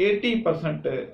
80%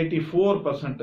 84%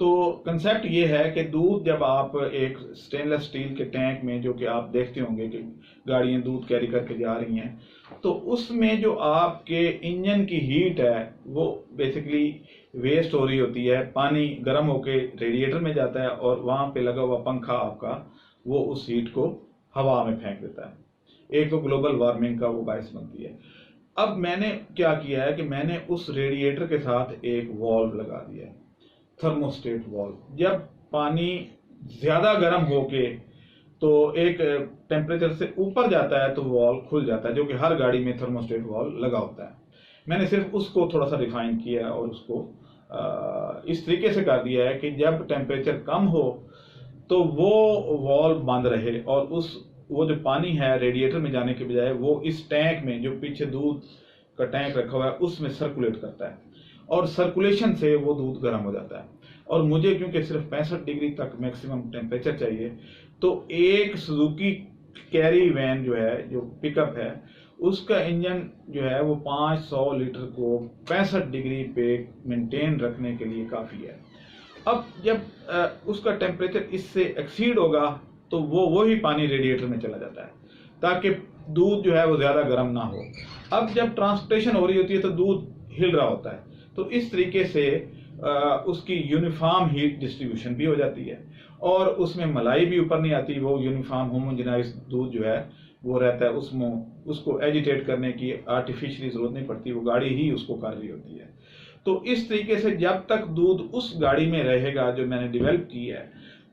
تو کنسیپٹ یہ ہے کہ دودھ جب آپ ایک سٹینلیس اسٹیل کے ٹینک میں، جو کہ آپ دیکھتے ہوں گے کہ گاڑیاں دودھ کیری کر کے جا رہی ہیں، تو اس میں جو آپ کے انجن کی ہیٹ ہے وہ بیسیکلی ویسٹ ہو رہی ہوتی ہے، پانی گرم ہو کے ریڈیٹر میں جاتا ہے اور وہاں پہ لگا ہوا پنکھا آپ کا وہ اس ہیٹ کو ہوا میں پھینک دیتا ہے. ایک تو گلوبل وارمنگ کا وہ باعث بنتی ہے. اب میں نے کیا کیا ہے کہ میں نے اس ریڈیٹر کے ساتھ ایک والو لگا دیا ہے، تھرموسٹیٹ والو. جب پانی زیادہ گرم ہو کے تو ایک ٹیمپریچر سے اوپر جاتا ہے تو والو کھل جاتا ہے، جو کہ ہر گاڑی میں تھرموسٹیٹ والو لگا ہوتا ہے. میں نے صرف اس کو تھوڑا سا ریفائن کیا ہے اور اس کو اس طریقے سے کر دیا ہے کہ جب ٹیمپریچر کم ہو تو وہ والو بند رہے اور وہ جو پانی ہے ریڈیٹر میں جانے کے بجائے وہ اس ٹینک میں، جو پیچھے دودھ کا ٹینک رکھا ہوا ہے، اس میں سرکولیٹ کرتا ہے اور سرکولیشن سے وہ دودھ گرم ہو جاتا ہے. اور مجھے کیونکہ صرف 65 ڈگری تک میکسیمم ٹیمپریچر چاہیے، تو ایک سوزوکی کیری وین جو ہے، جو پک اپ ہے، اس کا انجن جو ہے وہ 500 لیٹر کو 65 ڈگری پہ مینٹین رکھنے کے لیے کافی ہے. اب جب اس کا ٹیمپریچر اس سے ایکسیڈ ہوگا تو وہی پانی ریڈیٹر میں چلا جاتا ہے تاکہ دودھ جو ہے وہ زیادہ گرم نہ ہو. اب جب ٹرانسپورٹیشن ہو رہی ہوتی ہے تو دودھ ہل رہا ہوتا ہے، تو اس طریقے سے اس کی یونیفارم ہیٹ ڈسٹریبیوشن بھی ہو جاتی ہے اور اس میں ملائی بھی اوپر نہیں آتی. وہ یونیفارم ہوموجنائز دودھ جو ہے وہ رہتا ہے، اس کو ایجیٹیٹ کرنے کی آرٹیفیشلی ضرورت نہیں پڑتی، وہ گاڑی ہی اس کو کر رہی ہوتی ہے. تو اس طریقے سے جب تک دودھ اس گاڑی میں رہے گا جو میں نے ڈیولپ کی ہے،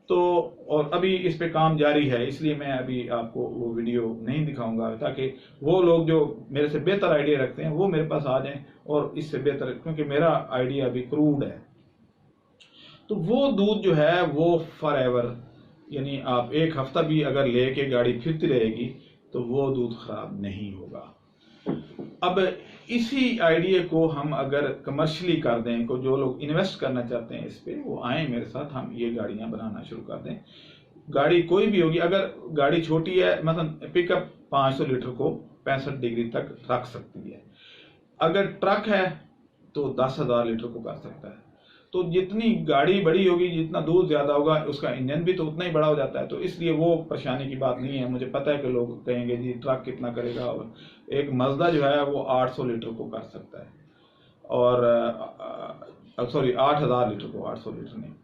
تو اور ابھی اس پہ کام جاری ہے، اس لیے میں ابھی آپ کو وہ ویڈیو نہیں دکھاؤں گا تاکہ وہ لوگ جو میرے سے بہتر آئیڈیا رکھتے ہیں وہ میرے پاس آ جائیں اور اس سے بہتر، کیونکہ میرا آئیڈیا ابھی کروڈ ہے. تو وہ دودھ جو ہے وہ فار ایور، یعنی آپ ایک ہفتہ بھی اگر لے کے گاڑی پھرتی رہے گی تو وہ دودھ خراب نہیں ہوگا. اب اسی آئیڈیا کو ہم اگر کمرشلی کر دیں، کو جو لوگ انویسٹ کرنا چاہتے ہیں اس پہ، وہ آئیں میرے ساتھ، ہم یہ گاڑیاں بنانا شروع کر دیں. گاڑی کوئی بھی ہوگی، اگر گاڑی چھوٹی ہے مثلا پک اپ 500 لیٹر کو 65 ڈگری تک رکھ سکتی ہے. اگر ٹرک ہے تو 10,000 لیٹر کو کر سکتا ہے. تو جتنی گاڑی بڑی ہوگی، جتنا دودھ زیادہ ہوگا، اس کا انجن بھی تو اتنا ہی بڑا ہو جاتا ہے. تو اس لیے وہ پریشانی کی بات نہیں ہے. مجھے پتہ ہے کہ لوگ کہیں گے جی ٹرک کتنا کرے گا، اور ایک مزدہ جو ہے وہ 800 لیٹر کو کر سکتا ہے، اور 8,000 لیٹر کو، 800 لیٹر نہیں،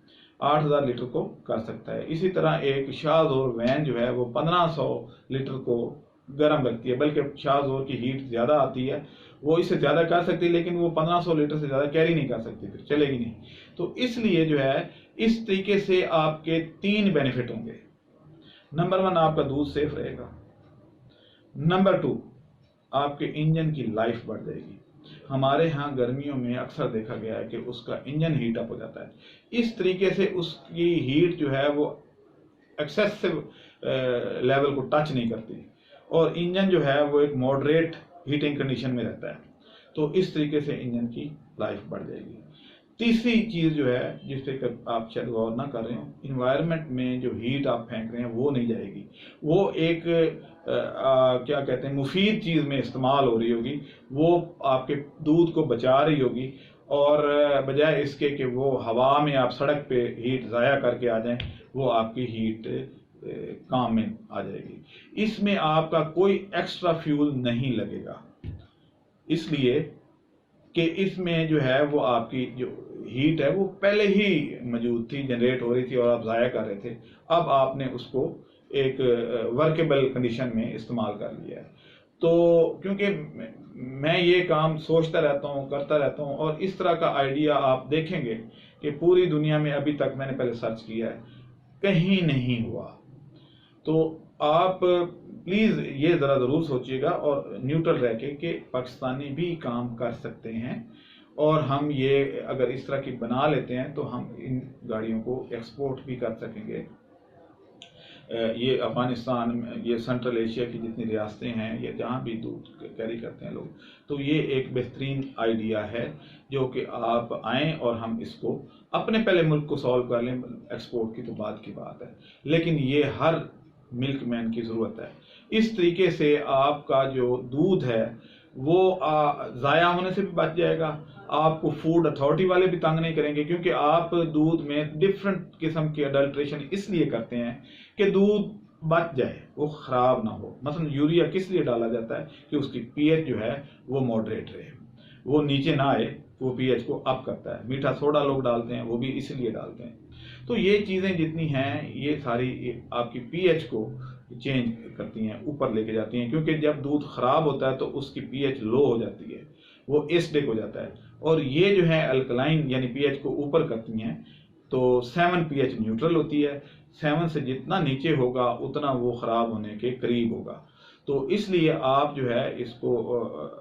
8,000 لیٹر کو کر سکتا ہے. اسی طرح ایک شاہزور وین جو ہے وہ 1,500 لیٹر کو گرم رکھتی ہے، بلکہ شاہزور کی ہیٹ زیادہ آتی ہے، وہ اس سے زیادہ کر سکتی ہے، لیکن وہ 1,500 لیٹر سے زیادہ کیری نہیں کر سکتی، پھر چلے گی نہیں. تو اس لیے جو ہے اس طریقے سے آپ کے 3 بینیفٹ ہوں گے. نمبر 1، آپ کا دودھ سیف رہے گا. نمبر 2، آپ کے انجن کی لائف بڑھ جائے گی. ہمارے ہاں گرمیوں میں اکثر دیکھا گیا ہے کہ اس کا انجن ہیٹ اپ ہو جاتا ہے. اس طریقے سے اس کی ہیٹ جو ہے وہ ایکسیسو لیول کو ٹچ نہیں کرتی، اور انجن جو ہے وہ ایک ماڈریٹ ہیٹنگ کنڈیشن میں رہتا ہے. تو اس طریقے سے انجن کی لائف بڑھ جائے گی. تیسری چیز جو ہے جس پہ آپ شاید غور نہ کر رہے ہوں، انوائرمنٹ میں جو ہیٹ آپ پھینک رہے ہیں وہ نہیں جائے گی، وہ ایک کیا کہتے ہیں مفید چیز میں استعمال ہو رہی ہوگی. وہ آپ کے دودھ کو بچا رہی ہوگی، اور بجائے اس کے کہ وہ ہوا میں آپ سڑک پہ ہیٹ ضائع کر کے آ جائیں، وہ آپ کی ہیٹ کام میں آ جائے گی. اس میں آپ کا کوئی ایکسٹرا فیول نہیں لگے گا، اس لیے کہ اس میں جو ہے وہ آپ کی جو ہیٹ ہے وہ پہلے ہی موجود تھی، جنریٹ ہو رہی تھی، اور آپ ضائع کر رہے تھے. اب آپ نے اس کو ایک ورکیبل کنڈیشن میں استعمال کر لیا ہے. تو کیونکہ میں یہ کام سوچتا رہتا ہوں، کرتا رہتا ہوں، اور اس طرح کا آئیڈیا آپ دیکھیں گے کہ پوری دنیا میں ابھی تک میں نے پہلے سرچ کیا ہے کہیں نہیں ہوا. تو آپ پلیز یہ ضرور سوچیے گا اور نیوٹرل رہ کے کہ پاکستانی بھی کام کر سکتے ہیں، اور ہم یہ اگر اس طرح کی بنا لیتے ہیں تو ہم ان گاڑیوں کو ایکسپورٹ بھی کر سکیں گے. یہ افغانستان، یہ سینٹرل ایشیا کی جتنی ریاستیں ہیں، یا جہاں بھی دودھ کیری کرتے ہیں لوگ، تو یہ ایک بہترین آئیڈیا ہے جو کہ آپ آئیں اور ہم اس کو اپنے پہلے ملک کو سالو کر لیں. ایکسپورٹ کی تو بعد کی بات ہے، لیکن یہ ہر ملک مین کی ضرورت ہے. اس طریقے سے آپ کا جو دودھ ہے وہ ضائع ہونے سے بھی بچ جائے گا. آپ کو فوڈ اتھارٹی والے بھی تنگ نہیں کریں گے، کیونکہ آپ دودھ میں ڈفرنٹ قسم کی اڈلٹریشن اس لیے کرتے ہیں کہ دودھ بچ جائے، وہ خراب نہ ہو. مثلا یوریا کس لیے ڈالا جاتا ہے کہ اس کی پی ایچ جو ہے وہ ماڈریٹ رہے، وہ نیچے نہ آئے، وہ پی ایچ کو اپ کرتا ہے. میٹھا سوڈا لوگ ڈالتے ہیں، وہ بھی اس لیے ڈالتے ہیں. تو یہ چیزیں جتنی ہیں یہ ساری آپ کی پی ایچ کو چینج کرتی ہیں، اوپر لے کے جاتی ہیں. کیونکہ جب دودھ خراب ہوتا ہے تو اس کی پی ایچ لو ہو جاتی ہے، وہ ایسڈک ہو جاتا ہے. اور یہ جو ہے الکلائن یعنی پی ایچ کو اوپر کرتی ہیں. تو 7 پی ایچ نیوٹرل ہوتی ہے، 7 سے جتنا نیچے ہوگا اتنا وہ خراب ہونے کے قریب ہوگا. تو اس لیے آپ جو ہے اس کو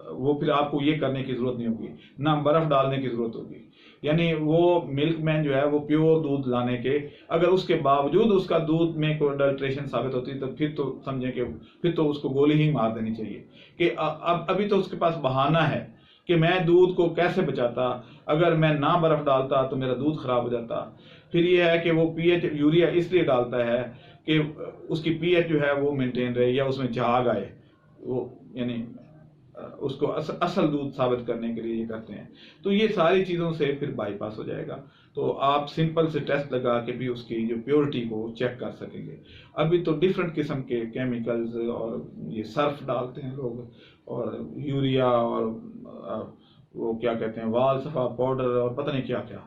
وہ پھر آپ کو یہ کرنے کی ضرورت نہیں ہوگی، نہ برف ڈالنے کی ضرورت ہوگی. یعنی وہ ملک مین جو ہے وہ پیور دودھ لانے کے، اگر اس کے باوجود اس کا دودھ میں کوئی اڈلٹریشن ثابت ہوتی تو پھر تو سمجھیں کہ پھر تو اس کو گولی ہی مار دینی چاہیے کہ ابھی تو اس کے پاس بہانہ ہے کہ میں دودھ کو کیسے بچاتا، اگر میں نہ برف ڈالتا تو میرا دودھ خراب ہو جاتا. پھر یہ ہے کہ وہ پی ایچ یوریا اس لیے ڈالتا ہے کہ اس کی پی ایچ جو ہے وہ مینٹین رہے یا اس میں جھاگ آئے، وہ یعنی اس کو اصل دودھ ثابت کرنے کے لیے یہ کرتے ہیں. تو یہ ساری چیزوں سے پھر بائی پاس ہو جائے گا. تو آپ سمپل سے ٹیسٹ لگا کے بھی اس کی جو پیورٹی کو چیک کر سکیں گے. ابھی تو ڈفرنٹ قسم کے کیمیکلز اور یہ سرف ڈالتے ہیں لوگ، اور یوریا اور وہ کیا کہتے ہیں وال صفا پاؤڈر اور پتہ نہیں کیا کیا.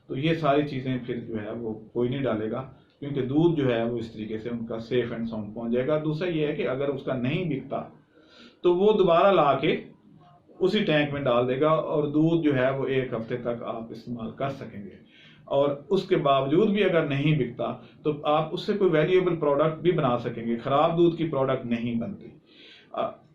تو یہ ساری چیزیں پھر جو ہے وہ کوئی نہیں ڈالے گا، کیونکہ دودھ جو ہے وہ اس طریقے سے ان کا سیف اینڈ ساؤنڈ پہنچ جائے گا. دوسرا یہ ہے کہ اگر اس کا نہیں بکتا تو وہ دوبارہ لا کے اسی ٹینک میں ڈال دے گا، اور دودھ جو ہے وہ 1 ہفتے تک آپ استعمال کر سکیں گے. اور اس کے باوجود بھی اگر نہیں بکتا تو آپ اس سے کوئی ویلیویبل پروڈکٹ بھی بنا سکیں گے. خراب دودھ کی پروڈکٹ نہیں بنتی.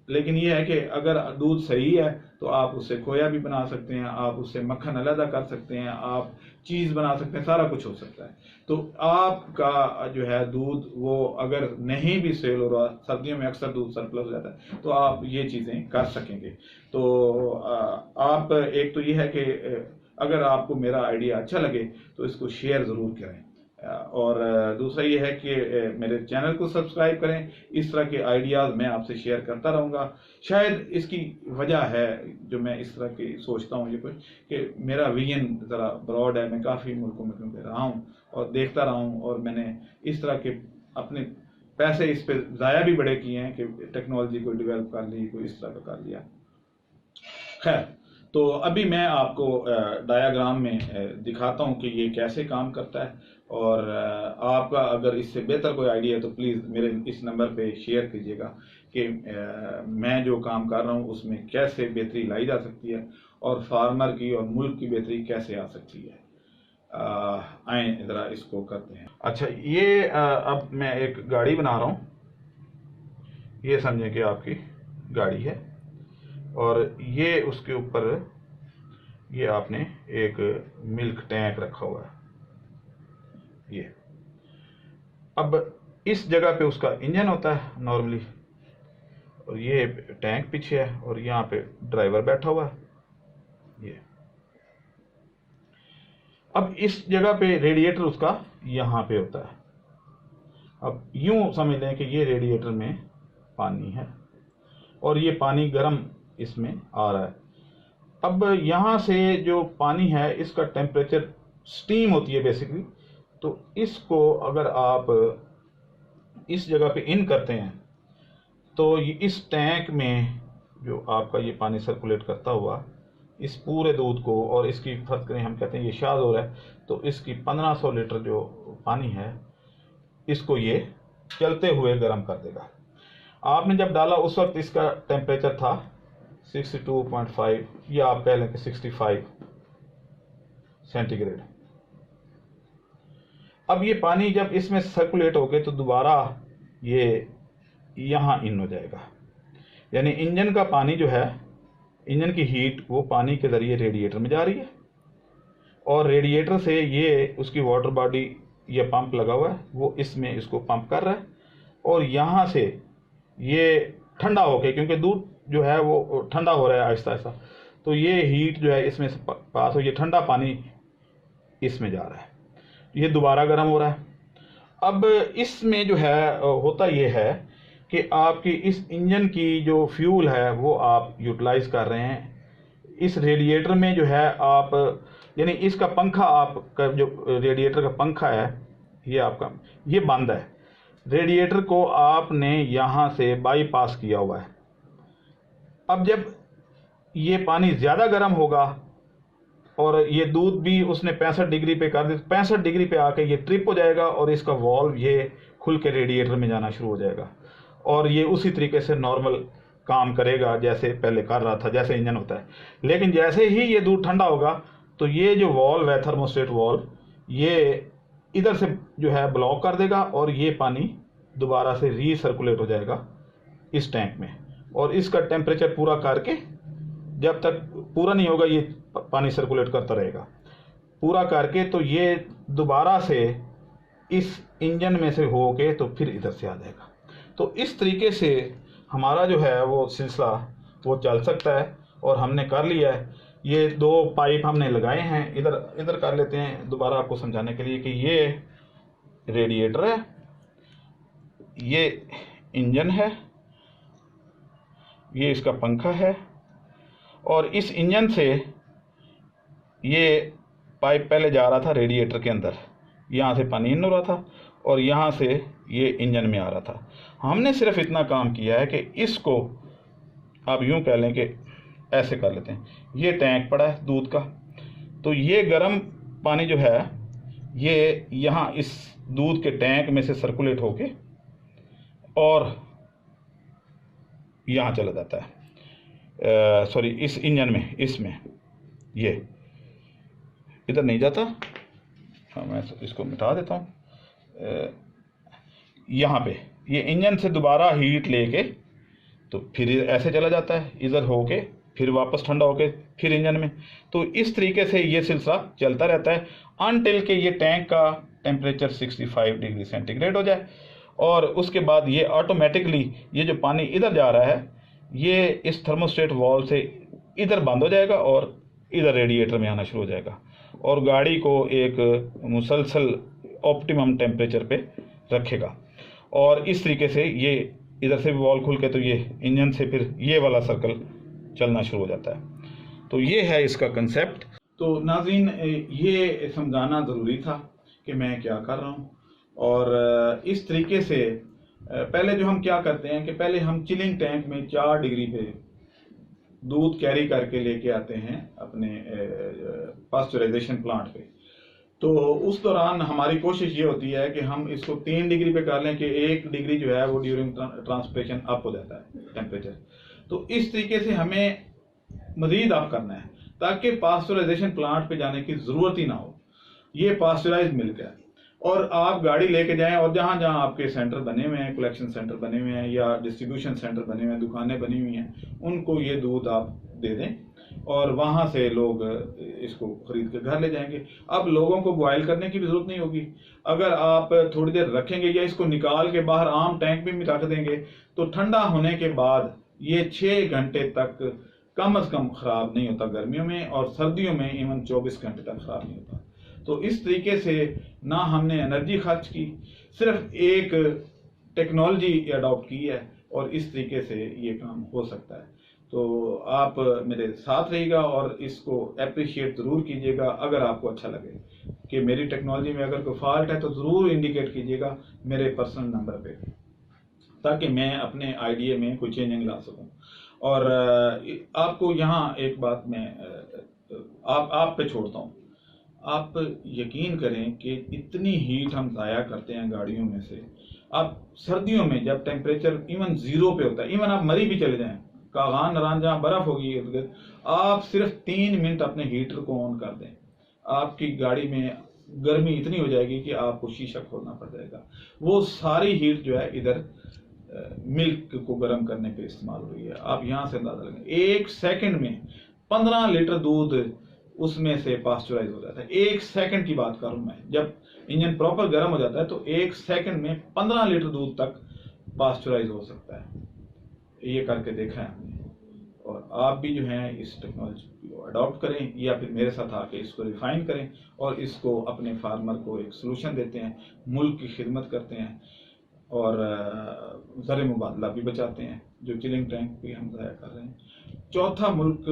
لیکن یہ ہے کہ اگر دودھ صحیح ہے تو آپ اس سے کھویا بھی بنا سکتے ہیں، آپ اس سے مکھن علیحدہ کر سکتے ہیں، آپ چیز بنا سکتے ہیں، سارا کچھ ہو سکتا ہے. تو آپ کا جو ہے دودھ وہ اگر نہیں بھی سیل ہو رہا، سردیوں میں اکثر دودھ سرپلس ہو جاتا ہے، تو آپ یہ چیزیں کر سکیں گے. تو آپ ایک تو یہ ہے کہ اگر آپ کو میرا آئیڈیا اچھا لگے تو اس کو شیئر ضرور کریں، اور دوسرا یہ ہے کہ میرے چینل کو سبسکرائب کریں. اس طرح کے آئیڈیاز میں آپ سے شیئر کرتا رہوں گا. شاید اس کی وجہ ہے جو میں اس طرح کی سوچتا ہوں یہ کچھ کہ میرا ویژن ذرا براڈ ہے. میں کافی ملکوں میں کیونکہ رہا ہوں اور دیکھتا رہا ہوں، اور میں نے اس طرح کے اپنے پیسے اس پہ ضائع بھی بڑے کیے ہیں کہ ٹیکنالوجی کو ڈیولپ کر لی، کوئی اس طرح کا کر لیا. خیر، تو ابھی میں آپ کو ڈایاگرام میں دکھاتا ہوں کہ یہ کیسے کام کرتا ہے. اور آپ کا اگر اس سے بہتر کوئی آئیڈیا ہے تو پلیز میرے اس نمبر پہ شیئر کیجیے گا کہ میں جو کام کر رہا ہوں اس میں کیسے بہتری لائی جا سکتی ہے، اور فارمر کی اور ملک کی بہتری کیسے آ سکتی ہے. آئیں ذرا اس کو کرتے ہیں. اچھا، یہ اب میں ایک گاڑی بنا رہا ہوں. یہ سمجھیں کہ آپ کی گاڑی ہے، اور یہ اس کے اوپر یہ آپ نے ایک ملک ٹینک رکھا ہوا ہے. یہ اب اس جگہ پہ اس کا انجن ہوتا ہے نارملی، اور یہ ٹینک پیچھے ہے، اور یہاں پہ ڈرائیور بیٹھا ہوا ہے. یہ اب اس جگہ پہ ریڈیٹر اس کا یہاں پہ ہوتا ہے. اب یوں سمجھ لیں کہ یہ ریڈیٹر میں پانی ہے، اور یہ پانی گرم اس میں آ رہا ہے. اب یہاں سے جو پانی ہے اس کا ٹیمپریچر سٹیم ہوتی ہے بیسیکلی. تو اس کو اگر آپ اس جگہ پہ ان کرتے ہیں تو اس ٹینک میں جو آپ کا یہ پانی سرکولیٹ کرتا ہوا اس پورے دودھ کو، اور اس کی فرض کریں ہم کہتے ہیں یہ شاد ہو رہا ہے، تو اس کی 1500 لیٹر جو پانی ہے اس کو یہ چلتے ہوئے گرم کر دے گا. آپ نے جب ڈالا اس وقت اس کا ٹیمپریچر تھا 62.5 یا آپ کہہ لیں کہ 65 سینٹی گریڈ. اب یہ پانی جب اس میں سرکولیٹ ہو گئے تو دوبارہ یہ یہاں ان ہو جائے گا. یعنی انجن کا پانی جو ہے، انجن کی ہیٹ وہ پانی کے ذریعے ریڈیٹر میں جا رہی ہے، اور ریڈیٹر سے یہ اس کی واٹر باڈی یا پمپ لگا ہوا ہے وہ اس میں اس کو پمپ کر رہا ہے، اور یہاں سے یہ ٹھنڈا ہو کے، کیونکہ دودھ جو ہے وہ ٹھنڈا ہو رہا ہے آہستہ آہستہ، تو یہ ہیٹ جو ہے اس میں سے پاس ہو، یہ ٹھنڈا پانی اس میں جا رہا ہے، یہ دوبارہ گرم ہو رہا ہے. اب اس میں جو ہے ہوتا یہ ہے کہ آپ کی اس انجن کی جو فیول ہے وہ آپ یوٹیلائز کر رہے ہیں. اس ریڈیٹر میں جو ہے آپ یعنی اس کا پنکھا آپ کا جو ریڈیٹر کا پنکھا ہے یہ آپ کا یہ بند ہے. ریڈیٹر کو آپ نے یہاں سے بائی پاس کیا ہوا ہے. اب جب یہ پانی زیادہ گرم ہوگا اور یہ دودھ بھی اس نے 65 ڈگری پہ کر دی، 65 ڈگری پہ آ کے یہ ٹرپ ہو جائے گا اور اس کا والو یہ کھل کے ریڈیٹر میں جانا شروع ہو جائے گا اور یہ اسی طریقے سے نارمل کام کرے گا جیسے پہلے کر رہا تھا، جیسے انجن ہوتا ہے. لیکن جیسے ہی یہ دودھ ٹھنڈا ہوگا تو یہ جو والو ہے تھرموسٹیٹ والو یہ ادھر سے جو ہے بلاک کر دے گا اور یہ پانی دوبارہ سے ری سرکولیٹ ہو جائے گا اس ٹینک میں، اور اس کا ٹیمپریچر پورا کر کے جب تک پورا نہیں ہوگا یہ پانی سرکولیٹ کرتا رہے گا. پورا کر کے تو یہ دوبارہ سے اس انجن میں سے ہو کے تو پھر ادھر سے آ جائے گا. تو اس طریقے سے ہمارا جو ہے وہ سلسلہ وہ چل سکتا ہے اور ہم نے کر لیا ہے. یہ 2 پائپ ہم نے لگائے ہیں. ادھر کر لیتے ہیں دوبارہ آپ کو سمجھانے کے لیے کہ یہ ریڈیٹر ہے، یہ انجن ہے، یہ اس کا پنکھا ہے، اور اس انجن سے یہ پائپ پہلے جا رہا تھا ریڈیٹر کے اندر، یہاں سے پانی ان ہو رہا تھا اور یہاں سے یہ انجن میں آ رہا تھا. ہم نے صرف اتنا کام کیا ہے کہ اس کو آپ یوں کہہ لیں کہ ایسے کر لیتے ہیں. یہ ٹینک پڑا ہے دودھ کا، تو یہ گرم پانی جو ہے یہ یہاں اس دودھ کے ٹینک میں سے سرکولیٹ ہو کے اور یہاں چلا جاتا ہے، سوری اس انجن میں، اس میں یہ ادھر نہیں جاتا. ہاں میں اس کو مٹا دیتا ہوں. یہاں پہ یہ انجن سے دوبارہ ہیٹ لے کے تو پھر ایسے چلا جاتا ہے ادھر ہو کے، پھر واپس ٹھنڈا ہو کے پھر انجن میں. تو اس طریقے سے یہ سلسلہ چلتا رہتا ہے انٹل کہ یہ ٹینک کا ٹیمپریچر 65 ڈگری سینٹی گریڈ ہو جائے، اور اس کے بعد یہ آٹومیٹکلی یہ جو پانی ادھر جا رہا ہے یہ اس تھرموسٹیٹ والو سے ادھر بند ہو جائے گا اور ادھر ریڈیٹر میں آنا شروع ہو جائے گا اور گاڑی کو ایک مسلسل آپٹیمم ٹیمپریچر پہ رکھے گا. اور اس طریقے سے یہ ادھر سے بھی والو کھل کے تو یہ انجن سے پھر یہ والا سرکل چلنا شروع ہو جاتا ہے. تو یہ ہے اس کا کنسیپٹ. تو ناظرین یہ سمجھانا ضروری تھا کہ میں کیا کر رہا ہوں. اور اس طریقے سے پہلے جو ہم کیا کرتے ہیں کہ پہلے ہم چلنگ ٹینک میں 4 ڈگری پہ دودھ کیری کر کے لے کے آتے ہیں اپنے پاسچرائزیشن پلانٹ پہ. تو اس دوران ہماری کوشش یہ ہوتی ہے کہ ہم اس کو 3 ڈگری پہ کر لیں کہ 1 ڈگری جو ہے وہ ڈیورنگ ٹرانسپریشن اپ ہو جاتا ہے ٹیمپریچر. تو اس طریقے سے ہمیں مزید اپ کرنا ہے تاکہ پاسچرائزیشن پلانٹ پہ جانے کی ضرورت ہی نہ ہو. یہ پاسچرائز ملک ہے اور آپ گاڑی لے کے جائیں اور جہاں جہاں آپ کے سینٹر بنے ہوئے ہیں، کلیکشن سینٹر بنے ہوئے ہیں یا ڈسٹریبیوشن سینٹر بنے ہوئے ہیں، دکانیں بنی ہوئی ہیں، ان کو یہ دودھ آپ دے دیں اور وہاں سے لوگ اس کو خرید کے گھر لے جائیں گے. اب لوگوں کو بوائل کرنے کی بھی ضرورت نہیں ہوگی. اگر آپ تھوڑی دیر رکھیں گے یا اس کو نکال کے باہر عام ٹینک میں بھی رکھ دیں گے تو ٹھنڈا ہونے کے بعد یہ 6 گھنٹے تک کم از کم خراب نہیں ہوتا گرمیوں میں، اور سردیوں میں ایون 24 گھنٹے تک خراب نہیں ہوتا. تو اس طریقے سے نہ ہم نے انرجی خرچ کی، صرف ایک ٹیکنالوجی اڈاپٹ کی ہے اور اس طریقے سے یہ کام ہو سکتا ہے. تو آپ میرے ساتھ رہیے گا اور اس کو اپریشیٹ ضرور کیجیے گا. اگر آپ کو اچھا لگے کہ میری ٹیکنالوجی میں اگر کوئی فالٹ ہے تو ضرور انڈیکیٹ کیجیے گا میرے پرسنل نمبر پہ تاکہ میں اپنے آئیڈیا میں کوئی چینجنگ لا سکوں. اور آپ کو یہاں ایک بات میں آپ پہ چھوڑتا ہوں. آپ یقین کریں کہ اتنی ہیٹ ہم ضائع کرتے ہیں گاڑیوں میں سے. آپ سردیوں میں جب ٹیمپریچر ایون 0 پہ ہوتا ہے، ایون آپ مری بھی چلے جائیں، کاغان نران جہاں برف ہوگی ارد گرد، آپ صرف 3 منٹ اپنے ہیٹر کو آن کر دیں، آپ کی گاڑی میں گرمی اتنی ہو جائے گی کہ آپ کو شیشہ کھولنا پڑ جائے گا. وہ ساری ہیٹ جو ہے ادھر ملک کو گرم کرنے پہ استعمال ہو رہی ہے. آپ یہاں سے اندازہ لگیں 1 سیکنڈ میں 15 لیٹر دودھ اس میں سے پاسچرائز ہو جاتا ہے. 1 سیکنڈ کی بات کر رہا ہوں میں. جب انجن پراپر گرم ہو جاتا ہے تو 1 سیکنڈ میں 15 لیٹر دودھ تک پاسچرائز ہو سکتا ہے. یہ کر کے دیکھا ہے ہم نے. اور آپ بھی جو ہیں اس ٹیکنالوجی کو اڈاپٹ کریں یا پھر میرے ساتھ آ کے اس کو ریفائن کریں اور اس کو اپنے فارمر کو ایک سلوشن دیتے ہیں، ملک کی خدمت کرتے ہیں. اور زر مبادلہ بھی بچاتے ہیں، جو چلنگ ٹینک بھی ہم ضائع کر رہے ہیں۔ چوتھا ملک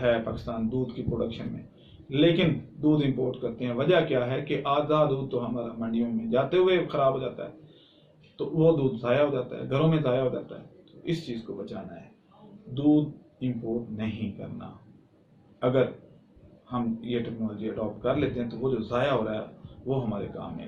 ہے پاکستان دودھ کی پروڈکشن میں، لیکن دودھ امپورٹ کرتے ہیں۔ وجہ کیا ہے کہ آدھا دودھ تو ہمارا منڈیوں میں جاتے ہوئے خراب ہو جاتا ہے، تو وہ دودھ ضائع ہو جاتا ہے، گھروں میں ضائع ہو جاتا ہے۔ تو اس چیز کو بچانا ہے، دودھ امپورٹ نہیں کرنا۔ اگر ہم یہ ٹیکنالوجی اڈاپٹ کر لیتے ہیں تو وہ جو ضائع ہو رہا ہے وہ ہمارے کام میں